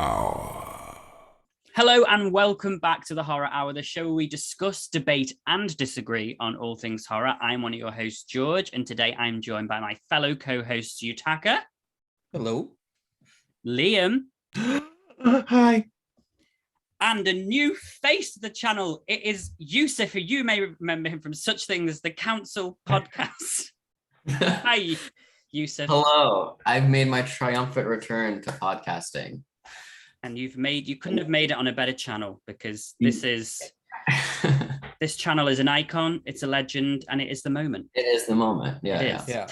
Hour. Hello and welcome back to the Horror Hour, the show where we discuss, debate, and disagree on all things horror. I'm one of your hosts, George, and today I'm joined by my fellow co-hosts, Yutaka. Hello. Liam. Hi. And a new face to the channel. It is Yousef, who you may remember him from such things as the Council podcast. Hi, Yousef. Hello. I've made my triumphant return to podcasting. And you couldn't have made it on a better channel, because this channel is an icon, it's a legend, and it is the moment. It is the moment. Yeah.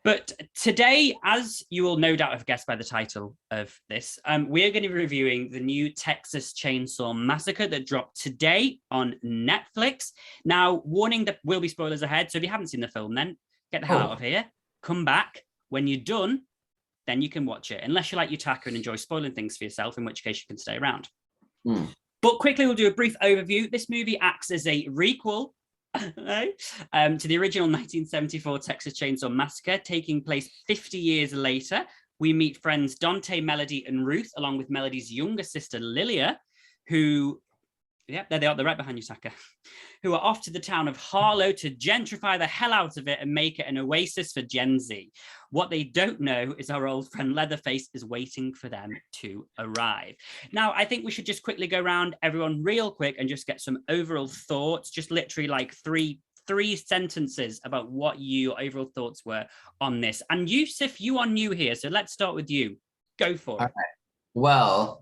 But today, as you will no doubt have guessed by the title of this, we are going to be reviewing the new Texas Chainsaw Massacre that dropped today on Netflix. Now, warning, there will be spoilers ahead, so if you haven't seen the film, then get the hell out of here. Come back. When you're done, then you can watch it, unless you like Yutaka and enjoy spoiling things for yourself, in which case you can stay around. But quickly, we'll do a brief overview. This movie acts as a requel to the original 1974 Texas Chainsaw Massacre, taking place 50 years later. We meet friends Dante, Melody, and Ruth, along with Melody's younger sister, Lilia, who... Yeah, there they are. They're right behind you, Taka. Who are off to the town of Harlow to gentrify the hell out of it and make it an oasis for Gen Z. What they don't know is our old friend Leatherface is waiting for them to arrive. Now, I think we should just quickly go around everyone real quick and just get some overall thoughts, just literally like three sentences about what your overall thoughts were on this. And Yousef, you are new here, so let's start with you. Go for it. Okay. Well,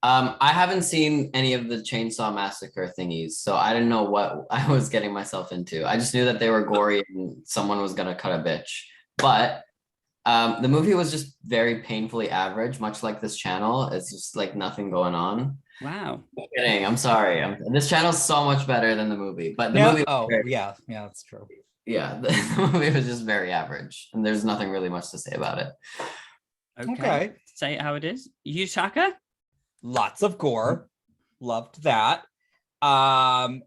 I haven't seen any of the Chainsaw Massacre thingies, so I didn't know what I was getting myself into. I just knew that they were gory and someone was gonna cut a bitch. But the movie was just very painfully average, much like this channel. It's just like nothing going on. Wow. I'm kidding. I'm sorry. This channel's so much better than the movie. But the movie. Yeah, that's true. Yeah, the movie was just very average, and there's nothing really much to say about it. Okay. Say it how it is. Yutaka? Lots of gore. Loved that. And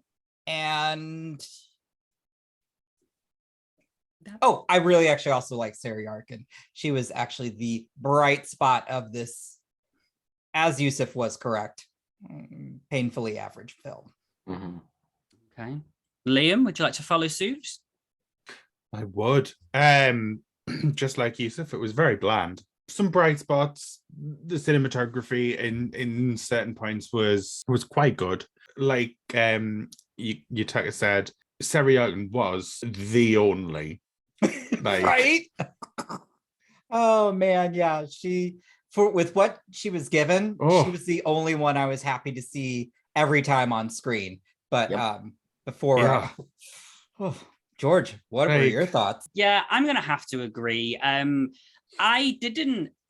I really actually also like Sarah Yarkin. She was actually the bright spot of this, as Yousef was correct, painfully average film. Mm-hmm. Okay. Liam, would you like to follow suit? I would. Just like Yousef, it was very bland. Some bright spots. The cinematography in certain points was quite good. Like Yutaka said, Sarah Yarkin was the only. Right? Oh man, yeah. With what she was given, she was the only one I was happy to see every time on screen. But George, what were your thoughts? Yeah, I'm gonna have to agree. I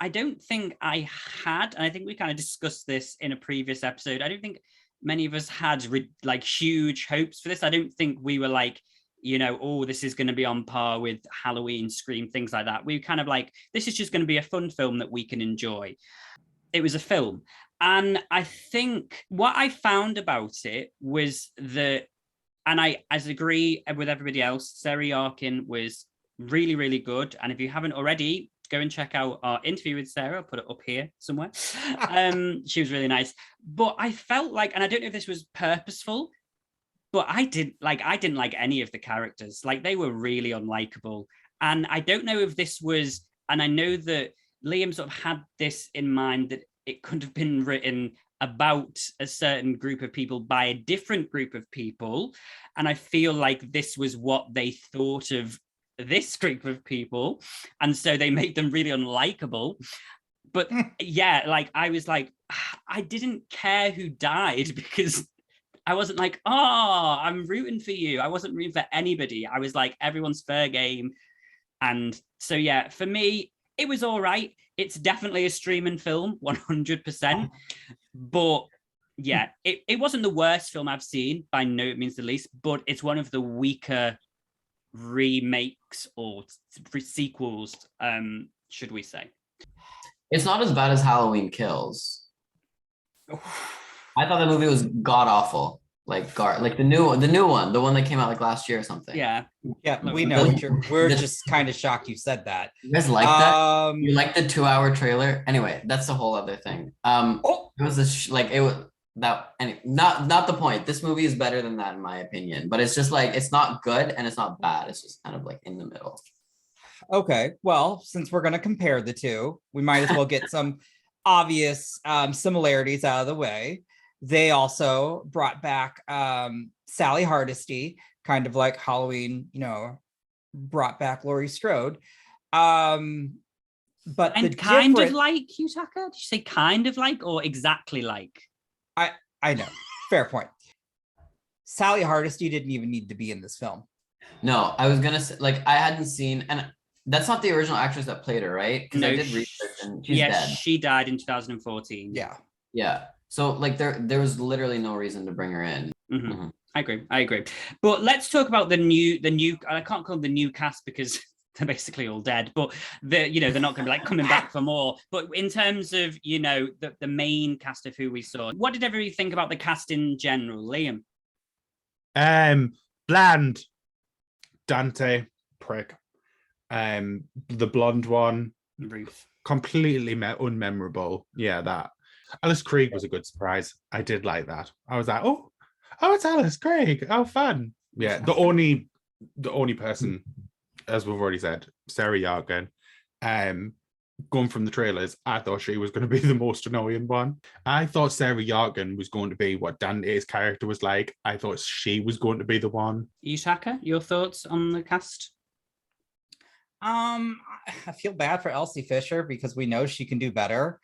don't think I had, and I think we kind of discussed this in a previous episode. I don't think many of us had like huge hopes for this. I don't think we were like, this is going to be on par with Halloween, Scream, things like that. We were kind of like, this is just going to be a fun film that we can enjoy. It was a film. And I think what I found about it was that, and I agree with everybody else, Sarah Yarkin was really, really good. And if you haven't already, go and check out our interview with Sarah. I'll put it up here somewhere. She was really nice. But I felt like, and I don't know if this was purposeful, but I didn't like any of the characters. Like, they were really unlikable. And I don't know if this was, and I know that Liam sort of had this in mind, that it could have been written about a certain group of people by a different group of people. And I feel like this was what they thought of this group of people, and so they made them really unlikable. But yeah, like I was like, I didn't care who died, because I wasn't like, I'm rooting for you. I wasn't rooting for anybody. I was like, everyone's fair game. And so yeah, for me, it was all right. It's definitely a streaming film, 100%. But yeah, it wasn't the worst film I've seen, by no means the least, but it's one of the weaker remakes or sequels, should we say. It's not as bad as Halloween Kills. I thought the movie was god awful. like the new one, the one that came out like last year or something. Yeah. Yeah, No, we know what you're. We're the- just kind of shocked you said that. You guys like that? You Um, like the 2-hour trailer? Anyway, that's a whole other thing. oh, It was it was that, and not the point. This movie is better than that in my opinion, but it's just like it's not good and it's not bad. It's just kind of like in the middle. okay. Well, since we're gonna compare the two, we might as well get some obvious similarities out of the way. They also brought back Sally Hardesty, kind of like Halloween, brought back Laurie Strode. But And the kind of difference, like Yutaka? Did you say kind of like or exactly like? I know, fair point. Sally Hardesty didn't even need to be in this film. No, I was gonna say like I hadn't seen, and that's not the original actress that played her, right? Because I No, did research and she's dead. she died in 2014. Yeah. Yeah. So like there was literally no reason to bring her in. Mhm. Mhm. I agree. But let's talk about the new. I can't call them the new cast because they're basically all dead. But they're not going to be like coming back for more. But in terms of the main cast of who we saw, what did everybody think about the cast in general, Liam? Bland, Dante, prick. The blonde one, Ruth. completely unmemorable. Yeah, that. Alice Krieg was a good surprise. I did like that. I was like, oh, it's Alice Krieg. Oh, fun. Yeah, the only person, as we've already said, Sarah Yargan. Going from the trailers, I thought she was going to be the most annoying one. I thought Sarah Yargan was going to be what Dante's character was like. I thought she was going to be the one. Yutaka, your thoughts on the cast? I feel bad for Elsie Fisher because we know she can do better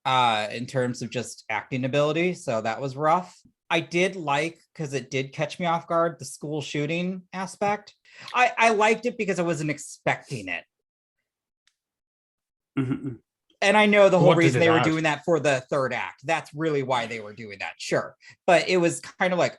in terms of just acting ability. So that was rough. I did like, because it did catch me off guard, the school shooting aspect. I liked it because I wasn't expecting it. Mm-hmm. And I know the whole What did reason it they were have? doing that for the third act. That's really why they were doing that, sure. But it was kind of like,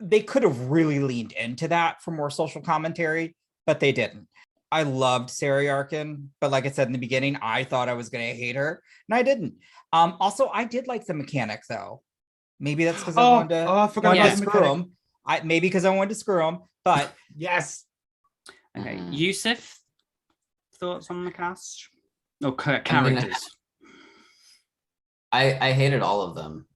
they could have really leaned into that for more social commentary, but they didn't. I loved Sarah Yarkin, but like I said in the beginning, I thought I was going to hate her, and I didn't. Also, I did like the mechanic though. Maybe that's because I wanted to, I forgot wanted about to the screw mechanic. him. Maybe because I wanted to screw him, but Yes. Okay, Mhm. Yousef, thoughts on the cast? Oh, I mean, characters. I hated all of them.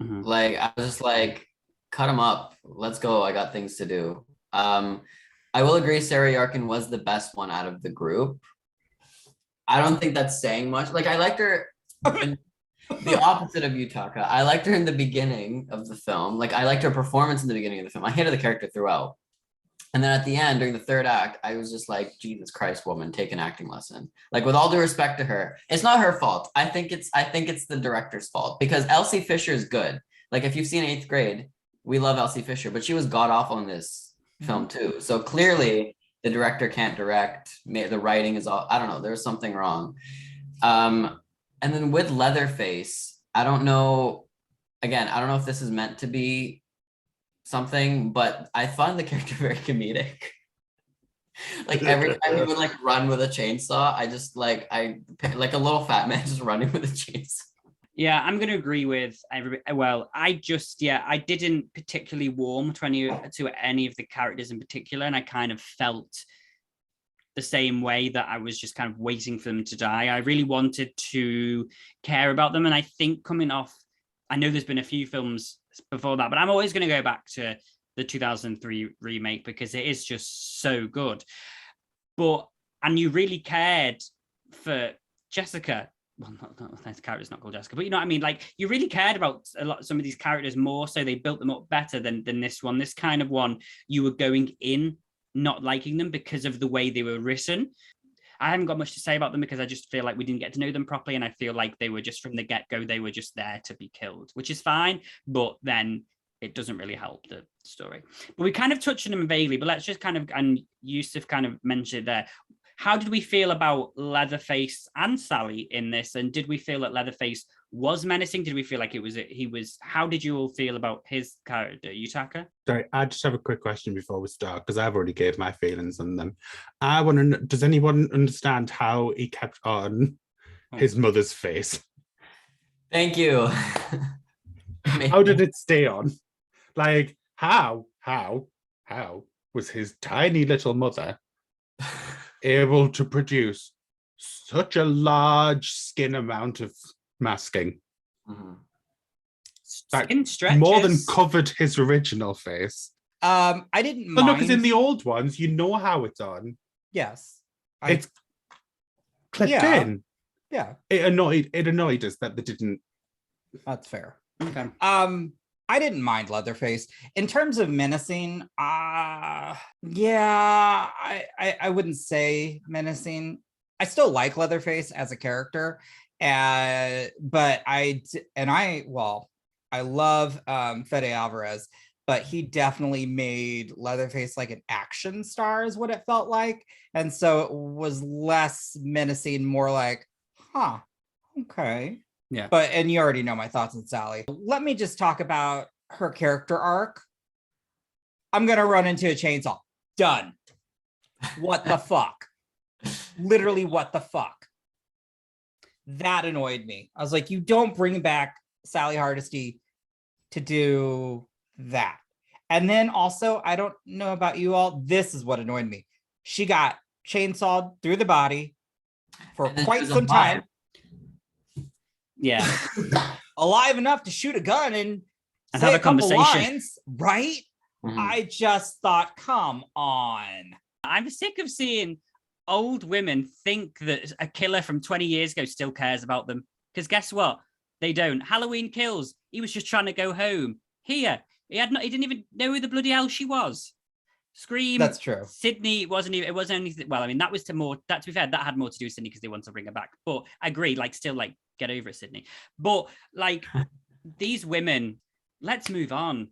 Mhm. Like I was just like, cut them up. Let's go. I got things to do. I will agree Sarah Yarkin was the best one out of the group. I don't think that's saying much. Like I liked her in the opposite of Yutaka. I liked her in the beginning of the film. Like I liked her performance in the beginning of the film. I hated the character throughout. And then at the end, during the third act, I was just like, Jesus Christ, woman, take an acting lesson. Like with all due respect to her, it's not her fault. I think it's the director's fault because Elsie Fisher is good. Like if you've seen 8th Grade, we love Elsie Fisher, but she was god awful in this film too. So clearly the director can't direct. The writing is all, I don't know, there's something wrong. And then with Leatherface, I don't know if this is meant to be something, but I find the character very comedic. Like every time he would like run with a chainsaw, I just like a little fat man just running with a chainsaw. Yeah, I'm going to agree with everybody. Well, I didn't particularly warm to any of the characters in particular, and I kind of felt the same way that I was just kind of waiting for them to die. I really wanted to care about them, and I think coming off, I know there's been a few films before that, but I'm always going to go back to the 2003 remake because it is just so good. And you really cared for Jessica. Well, the character's not called Jessica, but you know what I mean? Like you really cared about some of these characters more, so they built them up better than this one. This kind of one, you were going in not liking them because of the way they were written. I haven't got much to say about them because I just feel like we didn't get to know them properly, and I feel like they were just from the get-go, they were just there to be killed, which is fine, but then it doesn't really help the story. But we kind of touched on them vaguely, but let's just kind of, and Yousef kind of mentioned it there. How did we feel about Leatherface and Sally in this? And did we feel that Leatherface was menacing? Did we feel like he was, how did you all feel about his character, Yutaka? Sorry, I just have a quick question before we start, because I've already gave my feelings on them. I want to know, does anyone understand how he kept on his mother's face? Thank you. How did it stay on? Like, how was his tiny little mother able to produce such a large skin amount of masking Mhm. that Skin stretches. more than covered his original face? I didn't Well, no, mind. because in the old ones, you know how it's on. Yes. It's clipped Yeah. in. Yeah, It annoyed us that they didn't. that's fair. Okay. I didn't mind Leatherface. In terms of menacing, yeah, I wouldn't say menacing. I still like Leatherface as a character, but I love Fede Alvarez, but he definitely made Leatherface like an action star, is what it felt like, and so it was less menacing, more like, huh, okay. Yeah. And you already know my thoughts on Sally. Let me just talk about her character arc. I'm gonna run into a chainsaw. Done. What the fuck? Literally, what the fuck? That annoyed me. I was like, you don't bring back Sally Hardesty to do that. And then also, I don't know about you all, this is what annoyed me. She got chainsawed through the body for And then she quite was some alive. time. Yeah. Alive enough to shoot a gun and And say have a a couple conversation. lines, right? Mhm. I just thought, come on. I'm sick of seeing old women think that a killer from 20 years ago still cares about them. Because guess what? They don't. Halloween Kills. He was just trying to go home. Here, he didn't even know who the bloody hell she was. Scream. That's true. Sydney, it wasn't anything. Well, I mean, that was to be fair, that had more to do with Sydney because they want to bring her back. But I agree, like, still, like, get over it, Sydney. But, like, these women, let's move on.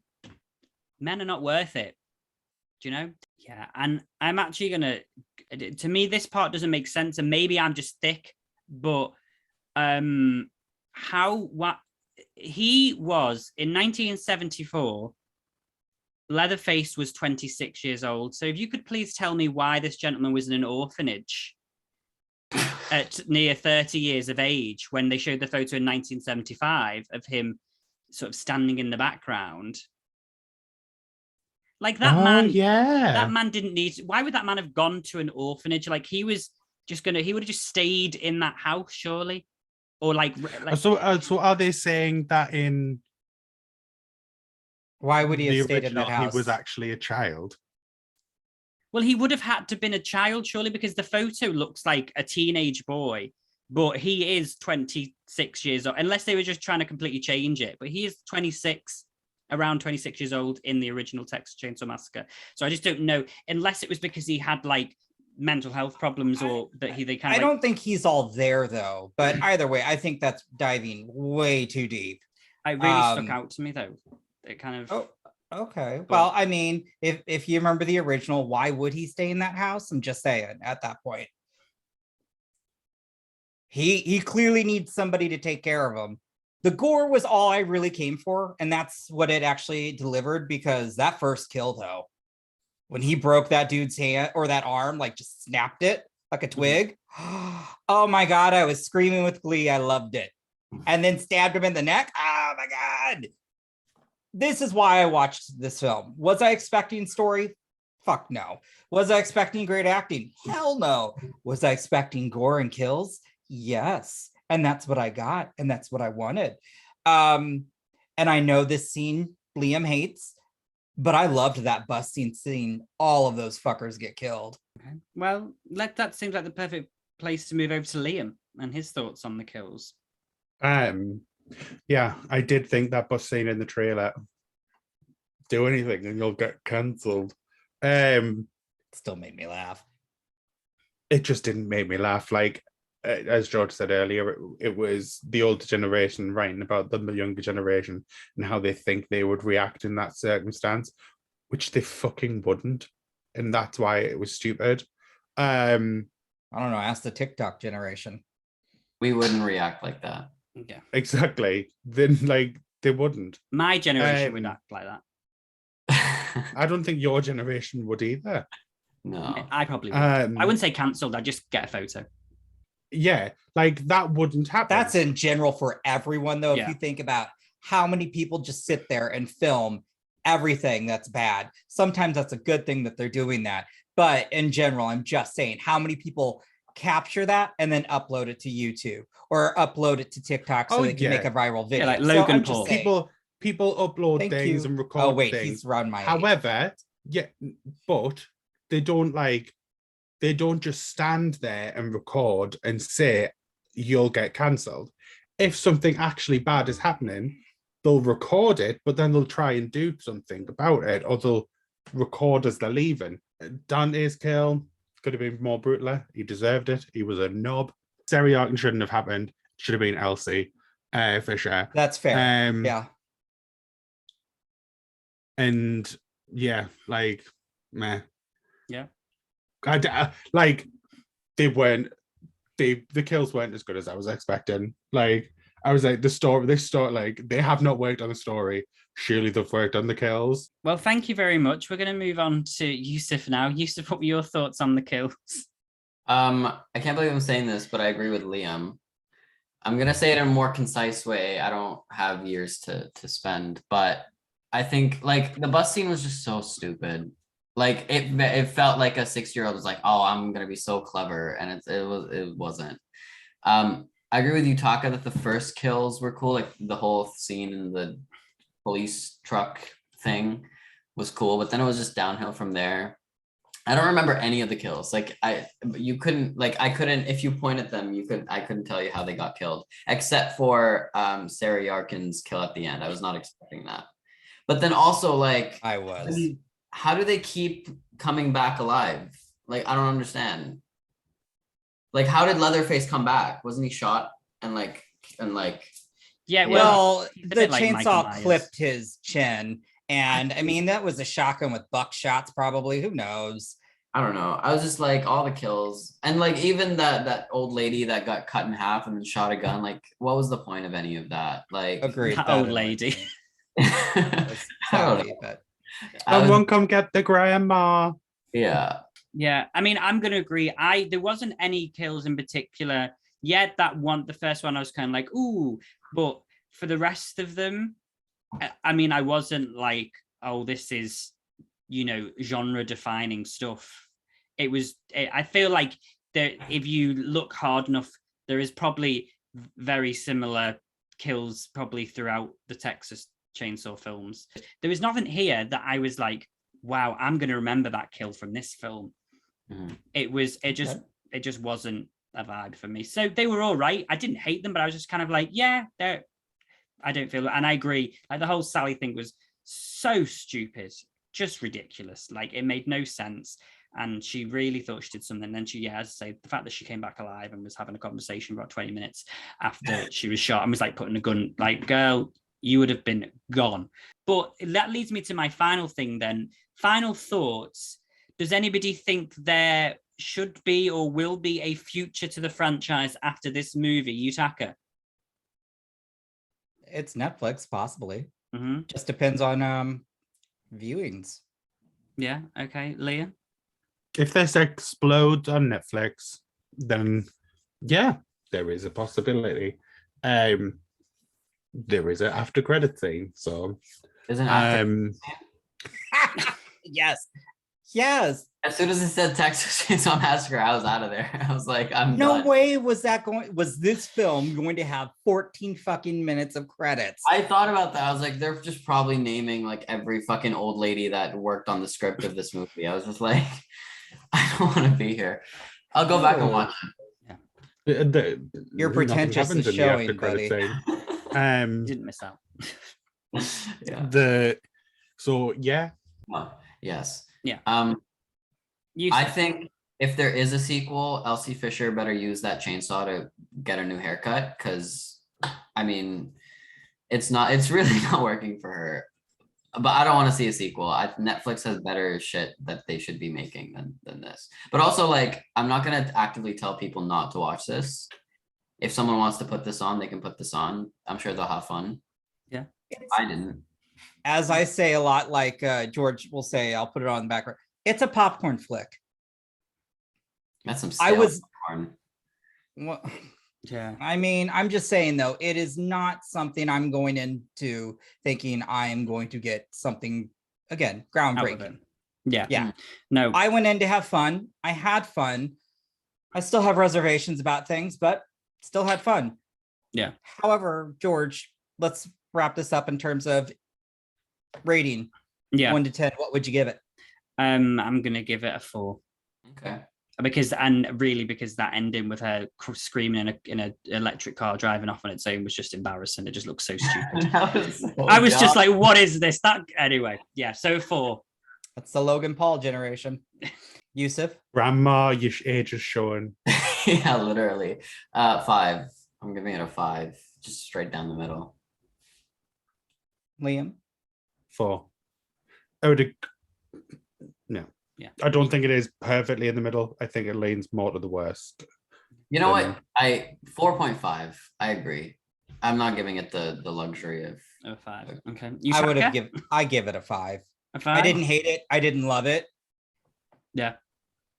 Men are not worth it. Do you know? Yeah. And I'm actually to me, this part doesn't make sense. And maybe I'm just thick, but what he was in 1974, Leatherface was 26 years old. So if you could please tell me why this gentleman was in an orphanage at near 30 years of age when they showed the photo in 1975 of him sort of standing in the background. Like that man, that man didn't need. Why would that man have gone to an orphanage? Like he would have just stayed in that house, surely, or like. So are they saying that in? Why would he have the stayed in that original, house? he was actually a child. Well, he would have had to have been a child, surely, because the photo looks like a teenage boy, but he is 26 years old. Unless they were just trying to completely change it, but he is 26. Around 26 years old in the original Texas Chainsaw Massacre. So I just don't know, unless it was because he had like mental health problems or that they kind of. I don't think he's all there though, but either way, I think that's diving way too deep. It really stuck out to me though. It kind of. Oh, okay. Well, I mean, if you remember the original, why would he stay in that house? I'm just saying at that point. He clearly needs somebody to take care of him. The gore was all I really came for, and that's what it actually delivered, because that first kill, though, when he broke that dude's hand or that arm, like just snapped it like a twig. Oh my God, I was screaming with glee. I loved it. And then stabbed him in the neck. Oh my God. This is why I watched this film. Was I expecting story? Fuck no. Was I expecting great acting? Hell no. Was I expecting gore and kills? Yes. And that's what I got. And that's what I wanted. And I know this scene Liam hates, but I loved that busting scene. All of those fuckers get killed. Okay. Well, that seems like the perfect place to move over to Liam and his thoughts on the kills. Yeah, I did think that bus scene in the trailer, do anything and you'll get cancelled. Still made me laugh. It just didn't make me laugh. Like, as George said earlier, it was the older generation writing about the younger generation and how they think they would react in that circumstance, which they fucking wouldn't. And that's why it was stupid. I don't know. Ask the TikTok generation. We wouldn't react like that. Yeah, exactly. Then, like, they wouldn't. My generation would act like that. I don't think your generation would either. No, I probably would. I wouldn't say cancelled. I'd just get a photo. Yeah, like that wouldn't happen. That's in general for everyone, though. Yeah. If you think about how many people just sit there and film everything that's bad. Sometimes that's a good thing that they're doing that. But in general, I'm just saying how many people capture that and then upload it to YouTube or upload it to TikTok so they can make a viral video. like So Logan I'm just Paul. saying, People upload Thank things you. and record oh wait, things. he's around my age. However, but they don't just stand there and record and say you'll get cancelled. If something actually bad is happening, they'll record it, but then they'll try and do something about it, or they'll record as they're leaving. Dante's kill could have been more brutal. He deserved it. He was a knob. Seri Arkin shouldn't have happened. Should have been Elsie Fisher. That's fair. Yeah. And yeah, like, meh. Yeah. Like, the kills weren't as good as I was expecting. Like, I was like, this story, like, they have not worked on the story. Surely they've worked on the kills. Well, thank you very much. We're going to move on to Yousef now. Yousef, what were your thoughts on the kills? I can't believe I'm saying this, but I agree with Liam. I'm gonna say it in a more concise way. I don't have years to spend, but I think like the bus scene was just so stupid. Like it felt like a 6-year-old was like, oh, I'm gonna be so clever, and it wasn't. I agree with Yutaka that the first kills were cool, like the whole scene in the police truck thing was cool, but then it was just downhill from there. I don't remember any of the kills. Like I couldn't, if you point at them, I couldn't tell you how they got killed, except for Seri Arkin's kill at the end. I was not expecting that. But then also like I was. How do they keep coming back alive? Like I don't understand. Like how did Leatherface come back? Wasn't he shot and like Yeah, well, it's a the bit like Michael chainsaw Myers. clipped his chin. And I mean, that was a shotgun with buckshots, probably. Who knows? I don't know. I was just like all the kills, and like even that old lady that got cut in half and then shot a gun. Like, what was the point of any of that? Like, Agreed. That old lady. Sadly, but Someone come get the grandma. Yeah. Yeah, I mean, I'm gonna agree. There wasn't any kills in particular. Yet that one, the first one, I was kind of like, ooh, but for the rest of them, I mean, I wasn't like, oh, this is, genre defining stuff. I feel like if you look hard enough, there is probably very similar kills probably throughout the Texas Chainsaw films. There was nothing here that I was like, wow, I'm going to remember that kill from this film. Mhm. It just wasn't a vibe for me. So they were all right. I didn't hate them, but I was just kind of like, yeah, I don't feel, and I agree. Like the whole Sally thing was so stupid, just ridiculous. Like it made no sense. And she really thought she did something. And then she, as I say, the fact that she came back alive and was having a conversation about 20 minutes after she was shot and was like putting a gun, like, girl, you would have been gone. But that leads me to my final thing then. Final thoughts. Does anybody think there should be or will be a future to the franchise after this movie? Yutaka? it's Netflix, possibly. Mm-hmm. Just depends on viewings. Yeah. Okay. Leah? If this explodes on Netflix, then yeah, there is a possibility. There is an after credit scene, so Isn't after Yes. Yes. as soon as it said Texas Chainsaw Massacre, I was out of there. I was like, I'm No done. way was this film going to have 14 fucking minutes of credits. I thought about that. I was like, they're just probably naming like every fucking old lady that worked on the script of this movie. I was just like, I don't want to be here. I'll go back and watch You're You're pretentious is showing, buddy. it. You didn't miss out. Yeah. Yes. Yeah. I think if there is a sequel, Elsie Fisher better use that chainsaw to get a new haircut, because I mean, it's really not working for her. But I don't want to see a sequel. Netflix has better shit that they should be making than this. But also, like, I'm not gonna actively tell people not to watch this. If someone wants to put this on, they can put this on. I'm sure they'll have fun. Yeah. I didn't. As I say a lot, like George will say, I'll put it on the background. It's a popcorn flick. That's some I was- popcorn. Well, Yeah. I mean, I'm just saying though, it is not something I'm going into thinking I am going to get something again Out of it. groundbreaking. Yeah. Yeah. No. I went in to have fun. I had fun. I still have reservations about things, but still had fun. Yeah. However, George, let's wrap this up in terms of rating. Yeah. 1 to 10. What would you give it? I'm gonna give it a 4. Okay. Because that ending with her screaming in a electric car driving off on its own was just embarrassing. It just looks so stupid. I was just like, what is this? Anyway, yeah, so 4. That's the Logan Paul generation. Yousef? Grandma, your age is showing. Yeah, literally. 5. I'm giving it a 5, just straight down the middle. Liam? 4. I would. No. Yeah. I don't think it is perfectly in the middle. I think it leans more to the worst. You know what? 4.5. I agree. I'm not giving it the luxury of A 5. Okay. I give it a 5. A 5? I didn't hate it. I didn't love it. Yeah.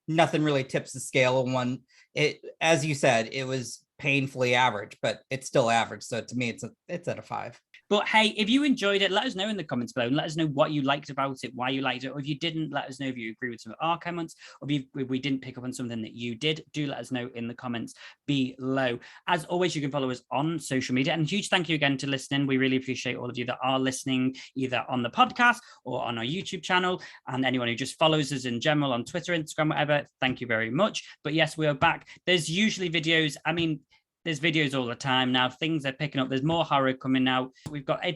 Nothing really tips the scale of one. It, as you said, it was painfully average, but it's still average. So to me, it's at a 5. But hey, if you enjoyed it, let us know in the comments below and let us know what you liked about it, why you liked it, or if you didn't, let us know if you agree with some of our comments, or if we didn't pick up on something that you did. Do let us know in the comments below. As always, you can follow us on social media, and a huge thank you again to listening. We really appreciate all of you that are listening either on the podcast or on our YouTube channel, and anyone who just follows us in general on Twitter, Instagram, whatever. Thank you very much. But yes, we are back. There's usually videos. I mean, there's videos all the time now. Things are picking up. There's more horror coming out.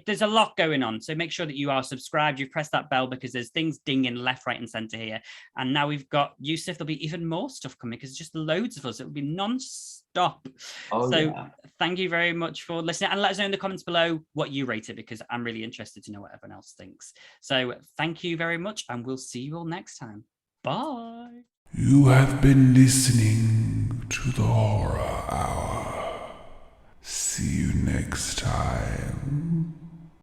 There's a lot going on. So make sure that you are subscribed. You've pressed that bell because there's things dinging left, right, and center here. And now we've got Yousef. There'll be even more stuff coming because just loads of us. It will be non-stop. Thank you very much for listening. And let us know in the comments below what you rate it because I'm really interested to know what everyone else thinks. So thank you very much. And we'll see you all next time. Bye. You have been listening to the Horror Hour. See you next time.